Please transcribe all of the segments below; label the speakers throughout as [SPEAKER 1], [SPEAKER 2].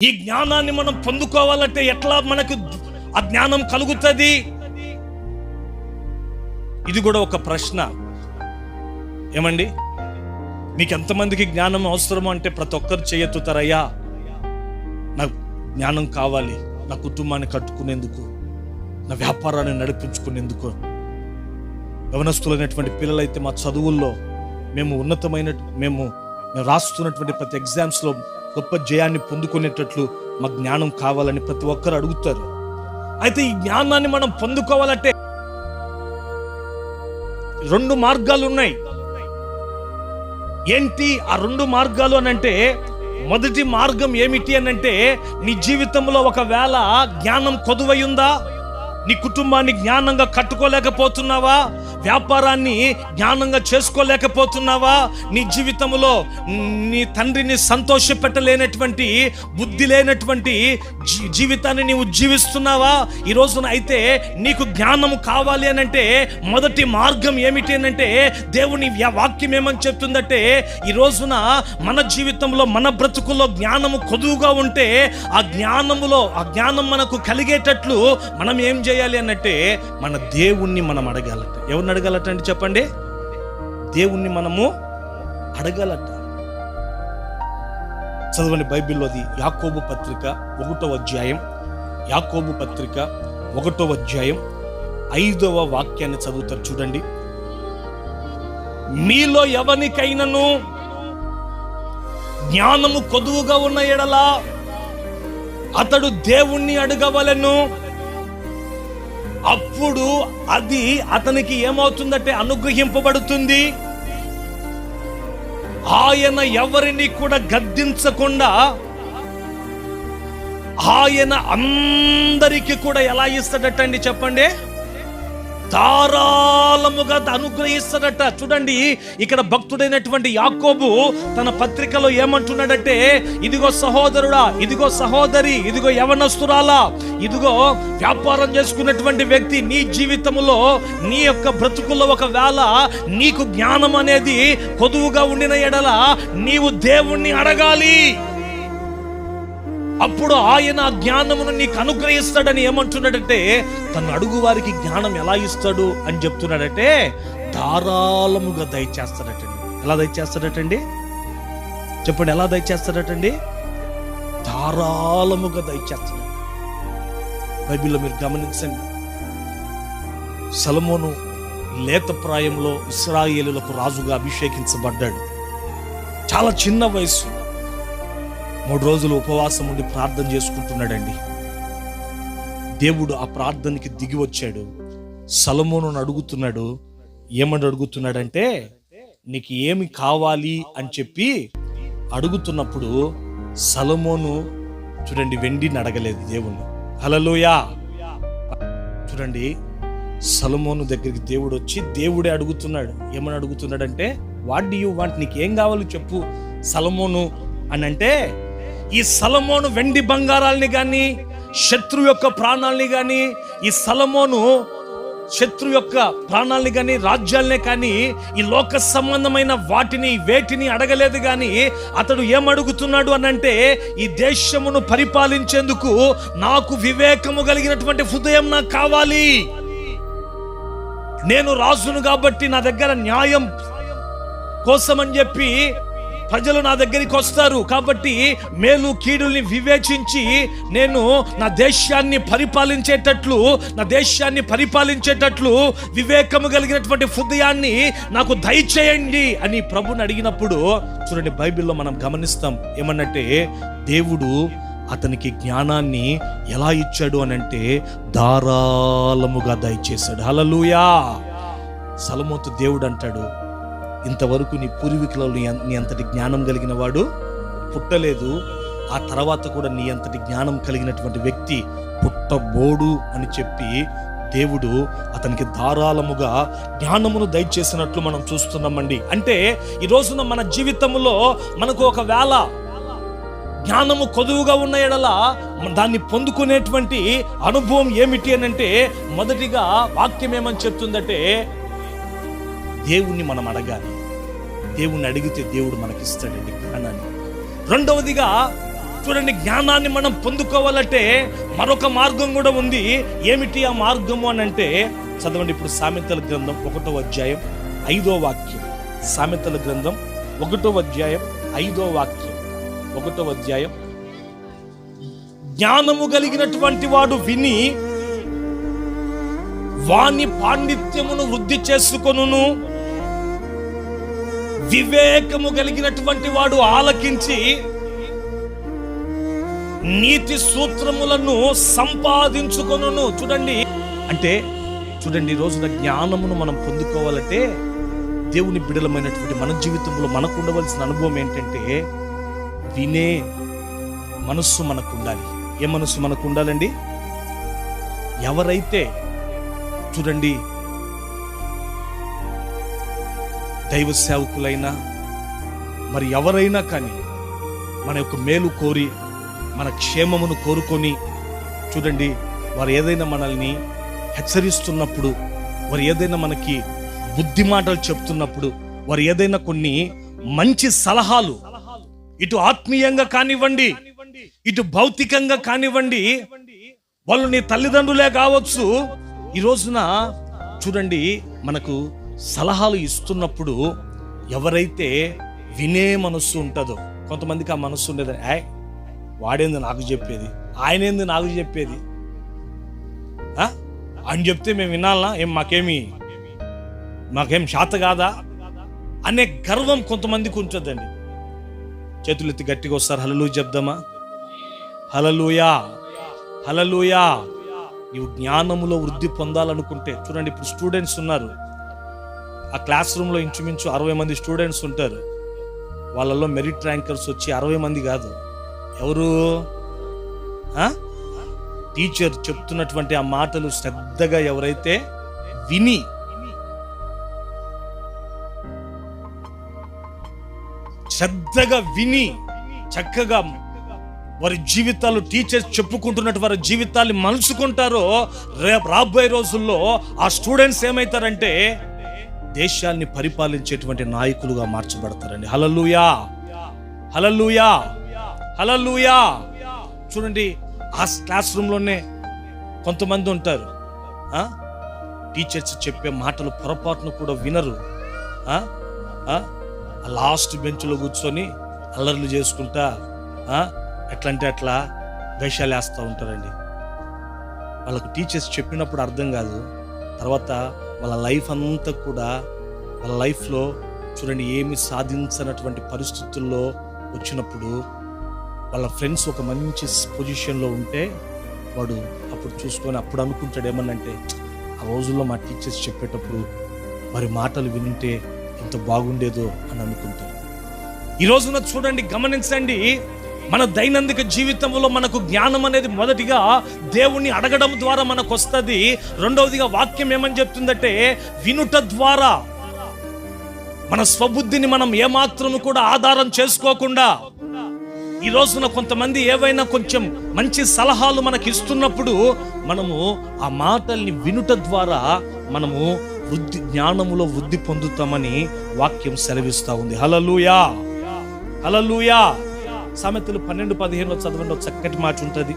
[SPEAKER 1] ఈ జ్ఞానాన్ని మనం పొందుకోవాలంటే ఎట్లా మనకు ఆ జ్ఞానం కలుగుతుంది? ఇది కూడా ఒక ప్రశ్న. ఏమండి, మీకు ఎంతమందికి జ్ఞానం అవసరమో అంటే ప్రతి ఒక్కరు చేయెత్తుతారయ్యా, నాకు జ్ఞానం కావాలి, నా కుటుంబాన్ని కట్టుకునేందుకు, నా వ్యాపారాన్ని నడిపించుకునేందుకు. యవనస్తులైనటువంటి పిల్లలైతే మా చదువుల్లో మేము రాస్తున్నటువంటి ప్రతి ఎగ్జామ్స్లో గొప్ప జయాన్ని పొందుకునేటట్లు మా జ్ఞానం కావాలని ప్రతి ఒక్కరు అడుగుతారు. అయితే ఈ జ్ఞానాన్ని మనం పొందుకోవాలంటే 2 మార్గాలు ఉన్నాయి. ఏంటి ఆ 2 మార్గాలు అని అంటే, మొదటి మార్గం ఏమిటి అని అంటే, నీ జీవితంలో ఒకవేళ జ్ఞానం కొదువై ఉందా, నీ కుటుంబాన్ని జ్ఞానంగా కట్టుకోలేకపోతున్నావా, వ్యాపారాన్ని జ్ఞానంగా చేసుకోలేకపోతున్నావా, నీ జీవితంలో నీ తండ్రిని సంతోషపెట్టలేనటువంటి, బుద్ధి లేనటువంటి జీవితాన్ని నీవు జీవిస్తున్నావా ఈ రోజున? అయితే నీకు జ్ఞానం కావాలి అని అంటే మొదటి మార్గం ఏమిటి అని అంటే, దేవుని వాక్యం ఏమని చెప్తుందంటే, ఈ రోజున మన జీవితంలో మన బ్రతుకుల్లో జ్ఞానము కొదువుగా ఉంటే ఆ జ్ఞానం మనకు కలిగేటట్లు మనం ఏం చేయాలి అన్నట్టే, మన దేవుణ్ణి మనం అడగాలట. ఎవరిని అడగాలట అండి చెప్పండి? దేవుణ్ణి మనము అడగాలట. చదవండి బైబిల్లోది యాకోబు పత్రిక 1వ అధ్యాయం, యాకోబు పత్రిక 1వ అధ్యాయం 5వ వాక్యాన్ని చదువుతారు చూడండి. మీలో ఎవరికైనను జ్ఞానము కొదువుగా ఉన్న ఎడల అతడు దేవుణ్ణి అడగవలెను, అప్పుడు అది అతనికి ఏమవుతుందంటే అనుగ్రహింపబడుతుంది. ఆయన ఎవరిని కూడా గద్దించకుండా ఆయన అందరికీ కూడా ఎలా ఇస్తాడటండి చెప్పండి? ధారాళముగా అనుగ్రహిస్తాడట. చూడండి, ఇక్కడ భక్తుడైనటువంటి యాకోబు తన పత్రికలో ఏమంటున్నాడంటే, ఇదిగో సహోదరుడా, ఇదిగో సహోదరి, ఇదిగో యవనస్తురాలా, ఇదిగో వ్యాపారం చేసుకున్నటువంటి వ్యక్తి, నీ జీవితంలో నీ యొక్క బ్రతుకుల్లో ఒకవేళ నీకు జ్ఞానం అనేది కొదువుగా ఉండిన ఎడల నీవు దేవుణ్ణి అడగాలి. అప్పుడు ఆయన జ్ఞానమును నీకు అనుగ్రహిస్తాడని ఏమంటున్నాడంటే, తను అడుగు వారికి జ్ఞానం ఎలా ఇస్తాడు అని చెప్తున్నాడంటే, ధారాళముగా దయచేస్తాడటండి. ఎలా దయచేస్తాడటండి చెప్పండి? ఎలా దయచేస్తాడటండి? ధారాళముగా దయచేస్తాడు. బైబిల్లో మీరు గమనించండి, సొలొమోను లేత ప్రాయంలో ఇశ్రాయేలులకు రాజుగా అభిషేకించబడ్డాడు. చాలా చిన్న వయసు. 3 రోజులు ఉపవాసం ఉండి ప్రార్థన చేసుకుంటున్నాడండి. దేవుడు ఆ ప్రార్థనకి దిగి వచ్చాడు. సొలొమోనును అడుగుతున్నాడు. ఏమని అడుగుతున్నాడంటే, నీకు ఏమి కావాలి అని చెప్పి అడుగుతున్నప్పుడు సొలొమోను చూడండి, వెండిని అడగలేదు దేవుణ్ణి. హల్లెలూయా. చూడండి, సొలొమోను దగ్గరికి దేవుడు వచ్చి దేవుడే అడుగుతున్నాడు. ఏమని అడుగుతున్నాడంటే, వాట్ డు యు వాంట్, నీకు ఏం కావాలి చెప్పు సొలొమోను అని అంటే, ఈ సొలొమోను వెండి బంగారాల్ని కానీ, శత్రు యొక్క ప్రాణాలని కానీ, ఈ సొలొమోను శత్రు యొక్క ప్రాణాలని కానీ, రాజ్యాలనే కానీ, ఈ లోక సంబంధమైన వేటిని అడగలేదు. కానీ అతడు ఏమడుగుతున్నాడు అనంటే, ఈ దేశమును పరిపాలించేందుకు నాకు వివేకము కలిగినటువంటి హృదయం నాకు కావాలి. నేను రాజును కాబట్టి నా దగ్గర న్యాయం కోసం అని చెప్పి ప్రజలు నా దగ్గరికి వస్తారు. కాబట్టి మేలు కీడుల్ని వివేచించి నేను నా దేశాన్ని పరిపాలించేటట్లు వివేకము కలిగినటువంటి హృదయాన్ని నాకు దయచేయండి అని ప్రభుని అడిగినప్పుడు, చూడండి బైబిల్లో మనం గమనిస్తాం ఏమన్నట్టే, దేవుడు అతనికి జ్ఞానాన్ని ఎలా ఇచ్చాడు అనంటే ధారాళముగా దయచేశాడు. హల్లెలూయా. సొలొమోనుతో దేవుడు అంటాడు, ఇంతవరకు నీ పూర్వీకులలో నీ అంతటి జ్ఞానం కలిగిన వాడు పుట్టలేదు, ఆ తర్వాత కూడా నీ అంతటి జ్ఞానం కలిగినటువంటి వ్యక్తి పుట్టబోడు అని చెప్పి దేవుడు అతనికి ధారాళముగా జ్ఞానమును దయచేసినట్లు మనం చూస్తున్నామండి. అంటే ఈ రోజున మన జీవితంలో మనకు ఒకవేళ జ్ఞానము కొదువుగా ఉన్న ఎడల దాన్ని పొందుకునేటువంటి అనుభవం ఏమిటి అని అంటే, మొదటిగా వాక్యం ఏమని చెప్తుందంటే, దేవుణ్ణి మనం అడగాలి. దేవుణ్ణి అడిగితే దేవుడు మనకిస్తాడండి జ్ఞానాన్ని. రెండవదిగా చూడండి, జ్ఞానాన్ని మనం పొందుకోవాలంటే మరొక మార్గం కూడా ఉంది. ఏమిటి ఆ మార్గము అని అంటే, చదవండి ఇప్పుడు సామెతల గ్రంథం 1వ అధ్యాయం 5వ వాక్యం. సామెతల గ్రంథం 1వ అధ్యాయం 5వ వాక్యం. 1వ అధ్యాయం. జ్ఞానము కలిగినటువంటి వాడు విని వాని పాండిత్యమును వృద్ధి చేసుకొనును, వివేకము కలిగినటువంటి వాడు ఆలకించి నీతి సూత్రములను సంపాదించుకొనును. చూడండి, అంటే చూడండి, ఈ రోజున జ్ఞానమును మనం పొందుకోవాలంటే దేవుని బిడలమైనటువంటి మన జీవితంలో మనకు ఉండవలసిన అనుభవం ఏంటంటే, వినే మనస్సు మనకు ఉండాలి. ఏ మనస్సు మనకు ఉండాలండి? ఎవరైతే చూడండి దైవ సేవకులైనా మరి ఎవరైనా కానీ మన యొక్క మేలు కోరి మన క్షేమమును కోరుకొని, చూడండి, వారు ఏదైనా మనల్ని హెచ్చరిస్తున్నప్పుడు, వారు ఏదైనా మనకి బుద్ధి మాటలు చెప్తున్నప్పుడు, వారు ఏదైనా కొన్ని మంచి సలహాలు, ఇటు ఆత్మీయంగా కానివ్వండి, ఇటు భౌతికంగా కానివ్వండి, వాళ్ళు నీ తల్లిదండ్రులే కావచ్చు, ఈ రోజున చూడండి మనకు సలహాలు ఇస్తున్నప్పుడు ఎవరైతే వినే మనస్సు ఉంటుందో, కొంతమందికి ఆ మనస్సు ఉండేది, వాడేంది నాకు చెప్పేది, ఆయనేంది నాకు చెప్పేది, ఆయన చెప్తే మేము వినాలనా, మాకేం శాత కాదా అనే గర్వం కొంతమందికి ఉంటుందండి. చేతులెత్తి గట్టిగా వస్తారు, హల్లెలూయా చెప్దామా? హల్లెలూయా, హల్లెలూయా. నీవు జ్ఞానములో వృద్ధి పొందాలనుకుంటే, చూడండి, ఇప్పుడు స్టూడెంట్స్ ఉన్నారు, ఆ క్లాస్ రూమ్లో ఇంచుమించు 60 మంది స్టూడెంట్స్ ఉంటారు. వాళ్ళల్లో మెరిట్ ర్యాంకర్స్ వచ్చి 60 మంది కాదు. ఎవరు? టీచర్ చెప్తున్నటువంటి ఆ మాటలు శ్రద్ధగా ఎవరైతే విని చక్కగా వారి జీవితాలు, టీచర్స్ చెప్పుకుంటున్నట్టు వారి జీవితాన్ని మలుచుకుంటారో, రేపు రాబోయే రోజుల్లో ఆ స్టూడెంట్స్ ఏమైతారంటే దేశాన్ని పరిపాలించేటువంటి నాయకులుగా మార్చబడతారండి. హల్లెలూయా, హల్లెలూయా, హల్లెలూయా. చూడండి, ఆ క్లాస్ రూమ్లోనే కొంతమంది ఉంటారు, టీచర్స్ చెప్పే మాటలు పొరపాటును కూడా వినరు. లాస్ట్ బెంచ్లో కూర్చొని అల్లర్లు చేసుకుంటా ఎట్లంటే అట్లా వేషాలు వేస్తూ ఉంటారండి. వాళ్ళకు టీచర్స్ చెప్పినప్పుడు అర్థం కాదు, తర్వాత వాళ్ళ లైఫ్ అంతా కూడా, వాళ్ళ లైఫ్లో చూడండి ఏమి సాధించనటువంటి పరిస్థితుల్లో వచ్చినప్పుడు వాళ్ళ ఫ్రెండ్స్ ఒక మంచి పొజిషన్లో ఉంటే వాడు అప్పుడు చూసుకొని అప్పుడు అనుకుంటాడు ఏమన్నంటే, ఆ రోజుల్లో మా టీచర్స్ చెప్పేటప్పుడు వారి మాటలు వింటే ఎంత బాగుండేదో అని అనుకుంటారు. ఈ రోజున చూడండి, గమనించండి, మన దైనందిక జీవితంలో మనకు జ్ఞానం అనేది మొదటిగా దేవుణ్ణి అడగడం ద్వారా మనకు వస్తుంది. రెండవదిగా వాక్యం ఏమని చెప్తుందంటే, వినుట ద్వారా. మన స్వబుద్ధిని మనం ఏమాత్రము కూడా ఆధారం చేసుకోకుండా, ఈ రోజున కొంతమంది ఏవైనా కొంచెం మంచి సలహాలు మనకి ఇస్తున్నప్పుడు మనము ఆ మాటల్ని వినుట ద్వారా మనము జ్ఞానములో వృద్ధి పొందుతామని వాక్యం సెలవిస్తా ఉంది. హల్లెలూయా, హల్లెలూయా. సామెతలు 12:15 చదవండి, చక్కటి మాట ఉంటుంది.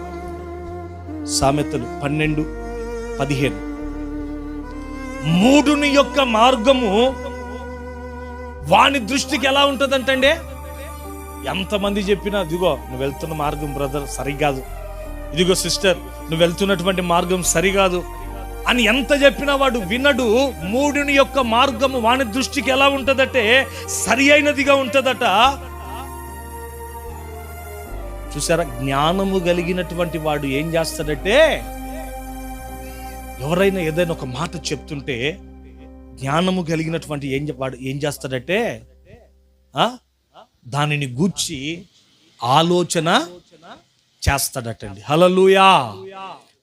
[SPEAKER 1] సామెతలు 12:15. మూఢుని యొక్క మార్గము వాని దృష్టికి ఎలా ఉంటుందంటే, ఎంతమంది చెప్పినా, ఇదిగో నువ్వు వెళ్తున్న మార్గం బ్రదర్ సరికాదు, ఇదిగో సిస్టర్ నువ్వు వెళ్తున్నటువంటి మార్గం సరికాదు అని ఎంత చెప్పినా వాడు వినడు. మూఢుని యొక్క మార్గము వాని దృష్టికి ఎలా ఉంటుందంటే సరి అయినదిగా ఉంటుందట. చూసారా, జ్ఞానము కలిగినటువంటి వాడు ఏం చేస్తాడంటే, ఎవరైనా ఏదైనా ఒక మాట చెప్తుంటే జ్ఞానము కలిగినటువంటి వాడు ఏం చేస్తాడంటే దానిని గూర్చి ఆలోచన చేస్తాడటండి. హల్లెలూయా,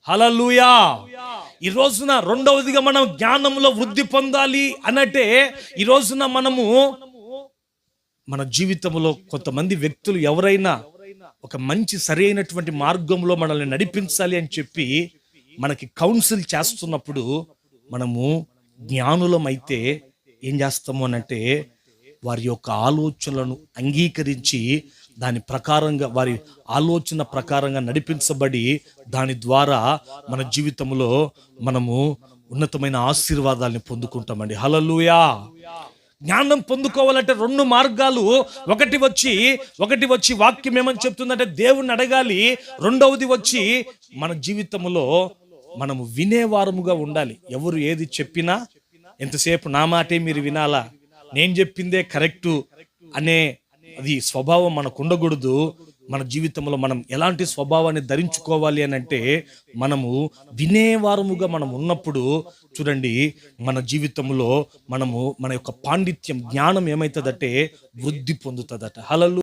[SPEAKER 1] హల్లెలూయా. ఈ రోజున రెండవదిగా మనం జ్ఞానంలో వృద్ధి పొందాలి అనంటే, ఈ రోజున మనము మన జీవితంలో కొంతమంది వ్యక్తులు ఎవరైనా ఒక మంచి సరైనటువంటి మార్గంలో మనల్ని నడిపించాలి అని చెప్పి మనకి కౌన్సిల్ చేస్తున్నప్పుడు మనము జ్ఞానులమైతే ఏం చేస్తాము అనంటే వారి యొక్క ఆలోచనలను అంగీకరించి దాని ప్రకారంగా వారి ఆలోచన ప్రకారంగా నడిపించబడి దాని ద్వారా మన జీవితంలో మనము ఉన్నతమైన ఆశీర్వాదాలను పొందుకుంటామండి. హల్లెలూయా. జ్ఞానం పొందుకోవాలంటే రెండు మార్గాలు. ఒకటి వచ్చి వాక్యం ఏమని చెప్తుందంటే దేవుణ్ణి అడగాలి. రెండవది వచ్చి మన జీవితంలో మనము వినేవారముగా ఉండాలి. ఎవరు ఏది చెప్పినా ఎంతసేపు నా మాటే మీరు వినాలా, నేను చెప్పిందే కరెక్టు అనే అది స్వభావం మనకు ఉండకూడదు. మన జీవితంలో మనం ఎలాంటి స్వభావాన్ని ధరించుకోవాలి అని అంటే, మనము వినేవారముగా మనం ఉన్నప్పుడు చూడండి, మన జీవితంలో మనము మన యొక్క పాండిత్యం, జ్ఞానం ఏమవుతుందంటే వృద్ధి పొందుతుందట. హల్లెలూయా.